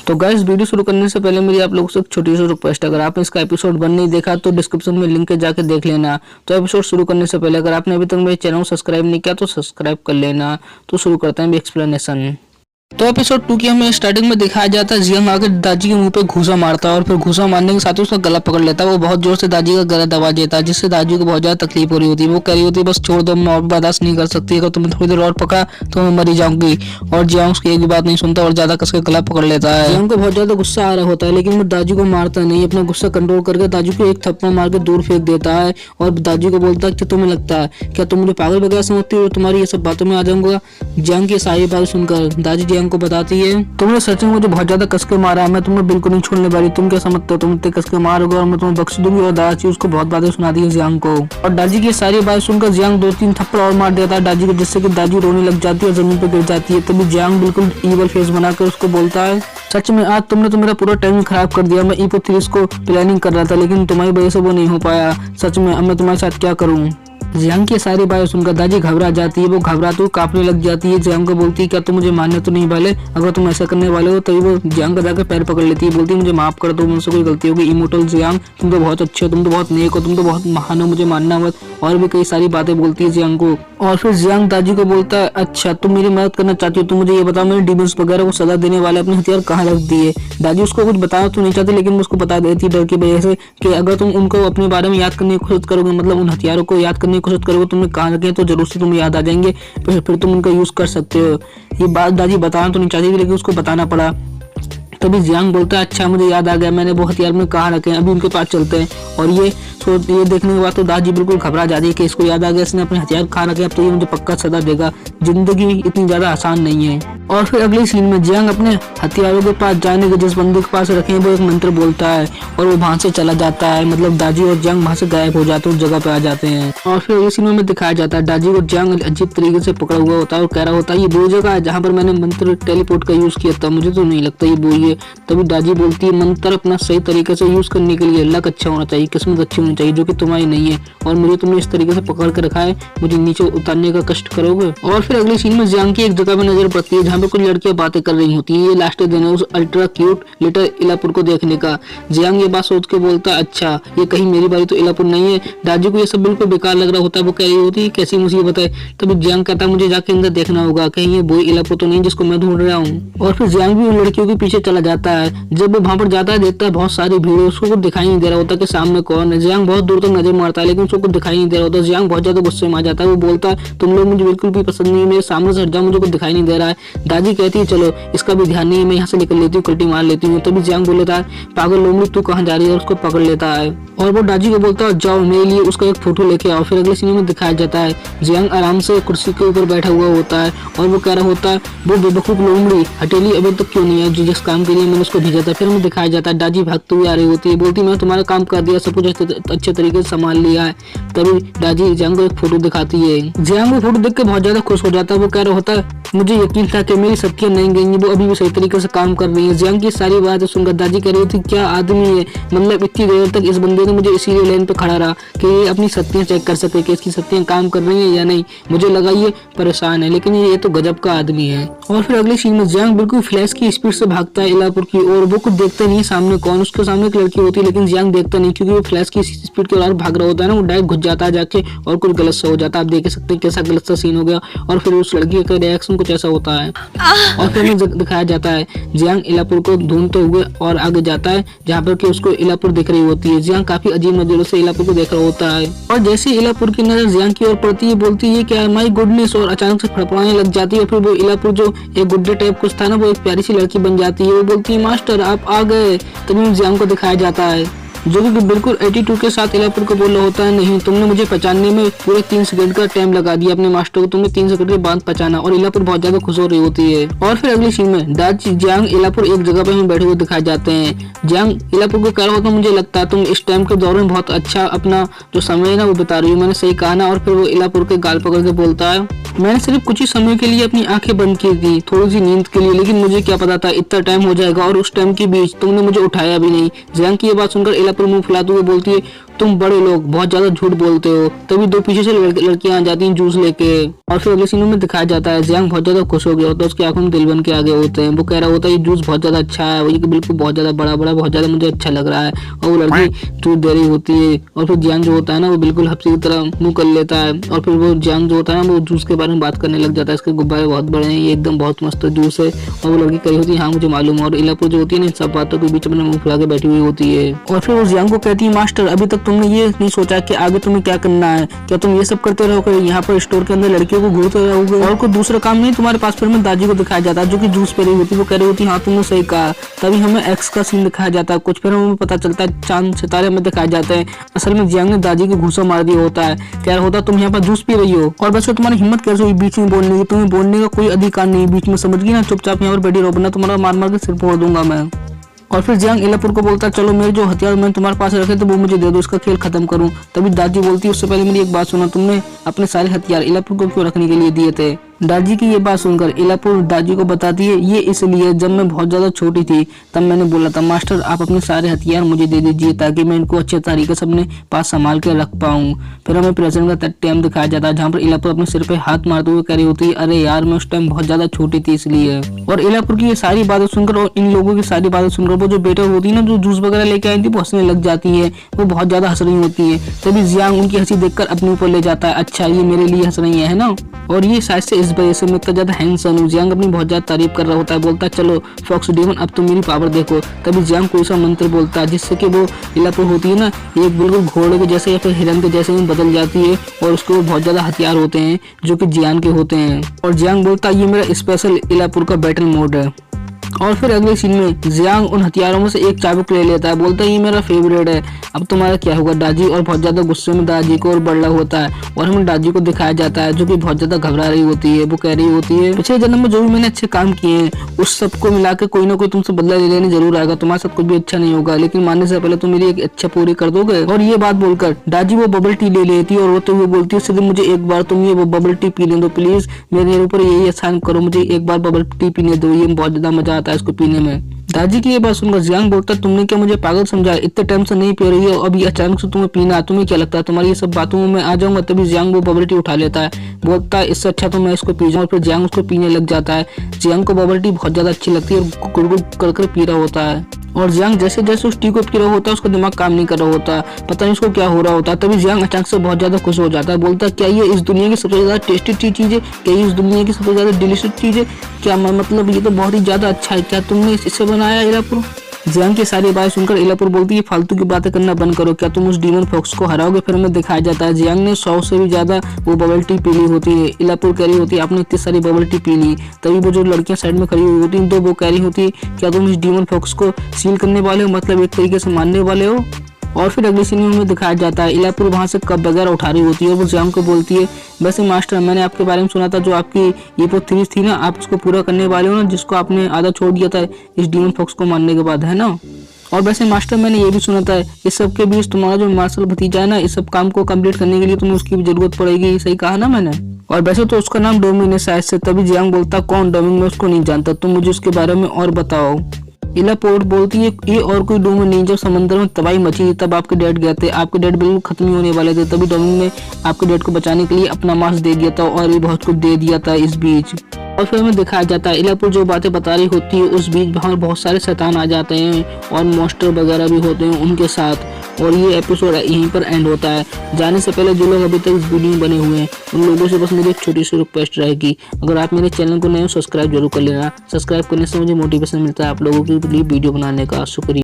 तो guys video शुरू करने से पहले मेरी आप लोगों से एक छोटी सी रिक्वेस्ट, अगर आपने इसका एपिसोड 1 नहीं देखा तो डिस्क्रिप्शन में लिंक है, जाके देख लेना। तो एपिसोड शुरू करने से पहले अगर आपने अभी तक मेरे चैनल को सब्सक्राइब नहीं किया तो सब्सक्राइब कर लेना। तो शुरू करते हैं एक्सप्लेनेशन। तो एपिसोड 2 की हमें स्टार्टिंग में दिखाया जाता है जियांग आकर दाजी के मुंह पे घूसा मारता है और फिर घूसा मारने के साथ उसका गला पकड़ लेता है। वो बहुत जोर से दादी का गला दबा देता है जिससे दादी को बहुत ज्यादा तकलीफ हो रही होती है। वो कह रही होती है बस छोड़ दो, मैं और बर्दाश्त नहीं कर सकती, अगर तुमने थोड़ी देर और पका तो मैं मरी जाऊंगी। और जियांग उसकी एक भी बात नहीं सुनता और ज्यादा कसके गला पकड़ लेता है। जियांग को बहुत ज्यादा गुस्सा आ रहा होता है लेकिन वो दादी को मारता नहीं, अपना गुस्सा कंट्रोल करके दादी को एक थप्पड़ मार के दूर फेंक देता है और दादी को बोलता है कि तुम्हें लगता है क्या तुम मुझे पागल वगैरह समझती हो, तुम्हारी ये सब बातों में आ जाऊंगा। जियांग की सारी बात सुनकर दादी जियांग को बताती है तुमने सच में मुझे बहुत ज्यादा कसके मारा है, मैं तुम्हें बिल्कुल नहीं छोड़ने वाली, तुम क्या समझते हो तुम इतने कसके मारोगे और मैं तुम्हें बख्श दूंगी। और दादाजी उसको बहुत बातें सुनाती है जियांग को और दादी की सारी बात सुनकर जियांग 2-3 थप्पड़ और मार देता है दादी को, जिससे कि दादी रोने लग जाती है और जमीन पर गिर जाती है। तभी जियांग बिल्कुल ईवल फेस बनाकर उसको बोलता है सच में आज तुमने तो मेरा पूरा टाइम खराब कर दिया, मैं ईपो 3 को प्लानिंग कर रहा था लेकिन तुम्हारी वजह से वो नहीं हो पाया। सच में अब मैं तुम्हारे साथ क्या करूँ। जियांग की सारी बातें सुनकर दादी घबरा जाती है, वो घबराते हुए कांपने लग जाती है। जियांग को बोलती है क्या तुम मुझे मारने तो नहीं वाले, अगर तुम ऐसा करने वाले हो तभी वो जियांग का जाकर पैर पकड़ लेती है, बोलती है मुझे माफ कर दो, मुझसे कोई गलती होगी। इमोर्टल जियांग तुम तो बहुत अच्छे हो, तुम तो बहुत नेक हो, तुम तो बहुत महान हो, मुझे मानना मत। और भी कई सारी बातें बोलती है जियांग को। और फिर जियांग दादी को बोलता है अच्छा तुम मेरी मदद करना चाहती हो तो मुझे ये बताओ मैंने डीमंस वगैरह को सजा देने वाले अपने हथियार कहाँ रख दिए। दादी उसको कुछ बताना तो नहीं चाहती लेकिन वो उसको बता देती है डर की वजह से कि अगर तुम उनको अपने बारे में याद करने की कोशिश करोगे, मतलब उन हथियारों को याद करने की कोशिश करोगे, तुमने कहाँ रखे तो जरूर से तुम्हें याद आ जाएंगे, फिर तुम उनका यूज कर सकते हो। ये बात दादी बताना तो नहीं चाहती थी लेकिन उसको बताना पड़ा। तभी जियांग बोलता है अच्छा मुझे याद आ गया, मैंने वो हथियार में कहाँ रखे हैं, अभी उनके पास चलते हैं। और ये देखने के बाद तो दादी बिल्कुल घबरा जाती है कि इसको याद आ गया, इसने अपने हथियार कहाँ रखे, अब तो ये मुझे पक्का सजा देगा। जिंदगी इतनी ज्यादा आसान नहीं है। और फिर अगले सीन में जियांग अपने हथियारों के पास जाने के जिस बंदे के पास रखे हैं वो एक मंत्र बोलता है और वो वहां से चला जाता है, मतलब दादी और जियांग वहां से गायब हो जाते हैं, उस जगह पे आ जाते हैं। और फिर अगले सीन में दिखाया जाता है दादी को जियांग अजीब तरीके से पकड़ा हुआ होता है और कह रहा होता है ये वो जगह है जहाँ पर मैंने मंत्र टेलीपोर्ट का यूज किया था, मुझे तो नहीं लगता ये वो ही है। तभी दादी बोलती है मंत्र अपना सही तरीके से यूज करने के लिए लक अच्छा होना चाहिए, किस्मत अच्छी होनी चाहिए, जो कि तुम्हारी नहीं है। और मुझे तुमने इस तरीके से पकड़ के रखा है, मुझे नीचे उतारने का कष्ट करोगे। और फिर अगले सीन में जियांग की एक जगह पे नजर पड़ती है जहाँ पे कुछ लड़कियां बातें कर रही होती है। ये लास्ट दिन है उस अल्ट्रा क्यूट लिटिल इलापुर को देखने का। जियांग ये बात सोच के बोलता है अच्छा ये कहीं मेरी बारी तो इलापुर नहीं है। दादी को ये सब बिल्कुल बेकार लग रहा होता है, वो कह रही होती है कैसी मुसीबत है। तभी जियांग कहता है मुझे जाके अंदर देखना होगा, कहीं ये वो इलापुर तो नहीं जिसको मैं ढूंढ रहा हूँ। और फिर जियांग भी उन लड़कियों के पीछे चला जाता है। जब वो वहां पर जाता है देखता है बहुत सारी भीड़, उसको कुछ दिखाई नहीं दे रहा होता कि सामने कौन है। जियांग बहुत दूर तक नजर मारता है लेकिन उसको कुछ दिखाई नहीं दे रहा होता। जियांग बहुत ज्यादा गुस्से में आ जाता है, वो बोलता है तुम लोग मुझे बिल्कुल भी पसंद नहीं है, मेरे सामने से हट जाओ, मुझे कुछ दिखाई नहीं दे रहा है। दादी कहती है चलो इसका भी ध्यान नहीं है, मैं यहाँ से निकल लेती हूँ, उल्टी मार लेती हूँ। तभी जियांग बोल लेता है पागल लोमड़ी तू कहाँ जा रही है, और उसको पकड़ लेता है और वो दादी को बोलता है जाओ मेरे लिए उसका एक फोटो लेके आओ। फिर अगले सीन में दिखाया जाता है जियांग आराम से कुर्सी के ऊपर बैठा हुआ होता है और वो कह रहा होता है वो बेवकूफ लोमड़ी हटेली अभी तक क्यों नहीं है जो जिस काम के लिए मैंने उसको भेजा था। फिर हमें दिखाया जाता है दादी भागते हुए आ रही होती है, बोलती मैं तुम्हारा काम कर दिया, सब कुछ अच्छे तरीके से संभाल लिया है। तभी दादी जियांग को एक फोटो दिखाती है। जियांग वो फोटो देख के बहुत ज्यादा खुश हो जाता है, वो कह रहा होता है मुझे यकीन था कि मेरी शक्तियां नहीं गई, वो अभी भी सही तरीके से काम कर रही है। जियांग की सारी बातें सुनकर दादी कह रही थी क्या आदमी है, मतलब इतनी देर तक इस बंदे ने मुझे इसीलिए लाइन पे खड़ा रहा कि ये अपनी शक्तियां चेक कर सके कि इसकी शक्तियां काम कर रही है या नहीं। मुझे लगा ये परेशान है लेकिन ये तो गजब का आदमी है। और फिर अगले सीन में जियांग बिल्कुल फ्लैश की स्पीड से भागता है इलापुर की ओर। वो कुछ देखता नहीं सामने कौन, उसके सामने एक लड़की होती है लेकिन जियांग देखता नहीं क्योंकि वो फ्लैश की स्पीड के और भाग रहा होता है ना, वो डायरेक्ट घुस जाता है जाके और कुछ गलत सा हो जाता है। आप देख सकते हैं कैसा गलत सा सीन हो गया और फिर उस लड़की का रिएक्शन कुछ ऐसा होता है। और फिर हमें दिखाया जाता है जियांग इलापुर को ढूंढते हुए और आगे जाता है जहाँ पर कि उसको इलापुर दिख रही होती है। जियांग काफी अजीब नजरों से इलापुर को देख रहा होता है और जैसे इलापुर की नजर जियांग की ओर पड़ती है बोलती है क्या माय गुडनेस, और अचानक से फड़फड़ाने लग जाती है। फिर वो इलापुर जो एक गुड्डे टाइप कुछ था ना, वो एक प्यारी सी लड़की बन जाती है। वो बोलती है मास्टर आप आ गए। तभी जियांग को दिखाया जाता है जो कि बिल्कुल एटीट्यूड के साथ इलापुर को बोल रहा होता है नहीं तुमने मुझे पहचानने में पूरे 3 सेकंड का टाइम लगा दिया, अपने मास्टर को तुमने 3 सेकंड के बाद पहचाना। और इलापुर बहुत ज्यादा खुश हो रही होती है। और फिर अगली सीन में दादी जियांग इलापुर एक जगह पे हमें बैठे हुए दिखाए जाते हैं। जियांग इलापुर को कह रहा होता मुझे लगता है तुम इस टाइम के दौरान बहुत अच्छा अपना जो समय है ना वो बता रही हो, मैंने सही कहा ना। और फिर वो इलापुर के गाल पकड़ के बोलता है मैंने सिर्फ कुछ ही समय के लिए अपनी आंखें बंद की थी, थोड़ी सी नींद के लिए, लेकिन मुझे क्या पता था इतना टाइम हो जाएगा और उस टाइम के बीच तुमने मुझे उठाया भी नहीं। जियांग की ये बात सुनकर इलापुर मुंह फुलाते हुए बोलती है तुम बड़े लोग बहुत ज्यादा झूठ बोलते हो। तभी दो पीछे से लड़कियां आ जाती हैं जूस लेके। और फिर अगले सीन में दिखाया जाता है जियांग बहुत ज्यादा खुश हो गया होता है, उसकी आंखों में दिल बन के आगे होते हैं। वो कह रहा होता है ये जूस बहुत ज्यादा अच्छा है, वो बिल्कुल बहुत ज्यादा बड़ा बड़ा बहुत ज्यादा मुझे अच्छा लग रहा है। और वो लड़की जूस दे रही होती है और फिर जियांग जो होता है ना वो बिल्कुल हफ्सी की तरह मुंह कर लेता है। और फिर वो जियांग जो होता है ना वो जूस के बारे में बात करने लग जाता है, इसके गुब्बारे बहुत बड़े हैं, ये एकदम बहुत मस्त जूस है। और वो लड़की कही होती है हाँ मुझे मालूम है। और इलापुर जो होती है ना सब बातों के बीच में मुंह फुला के बैठी हुई होती है। और फिर वो जियांग को कहती है मास्टर अभी तक तुमने ये नहीं सोचा कि आगे तुम्हें क्या करना है, क्या तुम ये सब करते रहोगे यहाँ पर स्टोर के अंदर लड़कियों को घूरते रहोगे और कोई दूसरा काम नहीं तुम्हारे पास। फिर में दादी को दिखाया जाता है जो कि जूस पी रही होती है, वो कह रही होती है हाँ तुमने सही कहा। तभी हमें एक्स का सीन दिखाया जाता है कुछ, फिर हमें पता चलता है चांद सितारे हमें दिखाए जाते हैं। असल में जियांग ने दादी को घूसा मार दिया होता है, कह रहा होता तुम यहाँ पर जूस पी रही हो और वैसे तुम्हारी हिम्मत कैसे हुई बीच में बोलने की, तुम्हें बोलने का कोई अधिकार नहीं बीच में, समझ गई ना, चुपचाप यहाँ पर बैठी रहो वरना तुम्हारा मार मार के सिर फोड़ दूंगा मैं। और फिर जियांग इलापुर को बोलता है चलो मेरे जो हथियार मैंने तुम्हारे पास रखे थे वो मुझे दे दो, इसका खेल खत्म करूं। तभी दादी बोलती है उससे पहले मेरी एक बात सुना, तुमने अपने सारे हथियार इलापुर को क्यों रखने के लिए दिए थे। दादी की ये बात सुनकर इलापुर दादी को बताती है ये इसलिए जब मैं बहुत ज्यादा छोटी थी तब मैंने बोला था मास्टर आप अपने सारे हथियार मुझे दे दीजिए ताकि मैं इनको अच्छे तरीके से अपने पास संभाल के रख पाऊं। फिर हमें प्रेजेंट का टाइम दिखाया जाता है जहाँ पर इलापुर अपने सिर पे हाथ मारते हुए कह रही होती है अरे यार मैं उस टाइम बहुत ज्यादा छोटी थी इसलिए। और इलापुर की ये सारी बातें सुनकर और इन लोगों की सारी बातें सुनकर वो जो बेटा होती है ना जो जूस वगैरह लेके आई थी वो हंसने लग जाती है, वो बहुत ज्यादा हंस रही होती है। तभी जियांग उनकी हंसी देखकर अपने ऊपर ले जाता है, अच्छा ये मेरे लिए हंस रही है ना। और ये शायद से इस वजह से मैं इतना ज्यादा हैंडसम हूँ। जियांग अपनी बहुत ज्यादा तारीफ कर रहा होता है, बोलता है चलो फॉक्स डेमन अब तुम मेरी पावर देखो। तभी जियांग कोई सा मंत्र बोलता है जिससे कि वो इलापुर होती है ना एक बिल्कुल घोड़े के जैसे या फिर हिरन के जैसे में बदल जाती है और उसको बहुत ज्यादा हथियार होते हैं जो कि जियांग के होते हैं। और जियांग बोलता है ये मेरा स्पेशल इलापुर का बैटल मोड है। और फिर अगले सीन में जियांग उन हथियारों में से एक चाबुक ले लेता है, बोलता है ये मेरा फेवरेट है, अब तुम्हारा क्या होगा दादी। और बहुत ज्यादा गुस्से में दादी को और बढ़ रहा होता है और हमें दादी को दिखाया जाता है जो कि बहुत ज्यादा घबरा रही होती है। वो कह रही होती है पिछले जन्म में जो भी मैंने अच्छे काम किए हैं उस सबको मिला के कोई ना कोई तुमसे बदला ले लेने जरूर आएगा, तुम्हारे साथ कुछ भी अच्छा नहीं होगा लेकिन मानने से पहले तुम मेरी एक अच्छा पूरी कर दोगे। और ये बात बोलकर दादी वो बबल टी ले लेती है और रोते हुए बोलती है सिर्फ मुझे एक बार तुम ये बबल टी पीने दो प्लीज, मेरे ऊपर यही एहसान करो, मुझे एक बार बबल टी पीने दो, ये बहुत ज्यादा मजा आता है इसको पीने में। दादी की ये बात सुनकर जियांग बोलता है तुमने क्या मुझे पागल समझा, इतने टाइम से नहीं पी रही है अभी अचानक से तुम्हें पीना, तुम्हें क्या लगता है तुम्हारी ये सब बातों में मैं आ जाऊंगा। तभी जियांग वो बबल टी उठा लेता है, बोलता है इससे अच्छा तो मैं इसको पी जाऊं। और फिर जियांग उसको पीने लग जाता है। जियांग को बबल टी बहुत ज्यादा अच्छी लगती है और गुड़गुड़ कर पी रहा होता है। और जियांग जैसे जैसे उस टी को पी रहा होता है उसका दिमाग काम नहीं कर रहा होता, पता नहीं उसको क्या हो रहा होता है। तभी जियांग अचानक से बहुत ज्यादा खुश हो जाता है, बोलता है क्या ये इस दुनिया की सबसे ज्यादा टेस्टी चीज है, क्या ये इस दुनिया की सबसे ज्यादा डिलीशियस चीज है, क्या मतलब ये तो बहुत ही ज्यादा अच्छा है, क्या तुमने इसे बनाया इलापुर। जियांग की सारी बातें सुनकर इलापुर बोलती है फालतू की बातें करना बंद करो, क्या तुम उस डीमन फॉक्स को हराओगे। फिर हमें दिखाया जाता है जियांग ने 100 से भी ज्यादा वो बबल टी पी ली होती है। इलापुर कह रही होती है आपने इतनी सारी बबल टी पी ली। तभी वो जो लड़कियां साइड में खड़ी हुई होती हैं तो वो कह रही होती है क्या तुम इस डीमन फॉक्स को सील करने वाले हो, मतलब एक तरीके से मारने वाले हो। और फिर अगले सीन में हमें दिखाया जाता है इलापुर वहां से कप वगैरह उठा रही होती है और वो जियांग को बोलती है वैसे मास्टर मैंने आपके बारे में सुना था जो आपकी ये थ्री थी ना आप उसको पूरा करने वाले हो ना, जिसको आपने आधा छोड़ दिया था इस डीमन फॉक्स को मारने के बाद, है ना। और वैसे मास्टर मैंने ये भी सुना था इस सब के बीच तुम्हारा जो मार्शल भतीजा है ना इस सब काम को कंप्लीट करने के लिए तुम्हें उसकी भी जरूरत पड़ेगी, सही कहा ना मैंने। और वैसे तो उसका नाम डोमिन है शायद से। तभी जियांग बोलता कौन डोमिन, मैं उसको नहीं जानता, तुम मुझे उसके बारे में और बताओ। इलापुर बोलती है ये और कोई डोमिन नहीं, जब समंदर में तबाही मची थी तब आपके डैड गए थे, आपके डैड बिल्कुल खत्म ही होने वाले थे, तभी डोमिन ने आपके डैड को बचाने के लिए अपना मांस दे दिया था और ये बहुत कुछ दे दिया था इस बीच। और फिर हमें दिखाया जाता है इलापुर जो बातें बता रही होती है उस बीच वहाँ बहुत सारे शैतान आ जाते हैं और मॉन्स्टर वगैरह भी होते हैं उनके साथ। और ये एपिसोड यहीं पर एंड होता है। जाने से पहले जो लोग अभी तक इस वीडियो में बने हुए हैं उन लोगों से बस मेरी एक छोटी सी रिक्वेस्ट रहेगी, अगर आप मेरे चैनल को नए हो सब्सक्राइब जरूर कर लेना। सब्सक्राइब करने से मुझे मोटिवेशन मिलता है आप लोगों के लिए वीडियो बनाने का। शुक्रिया।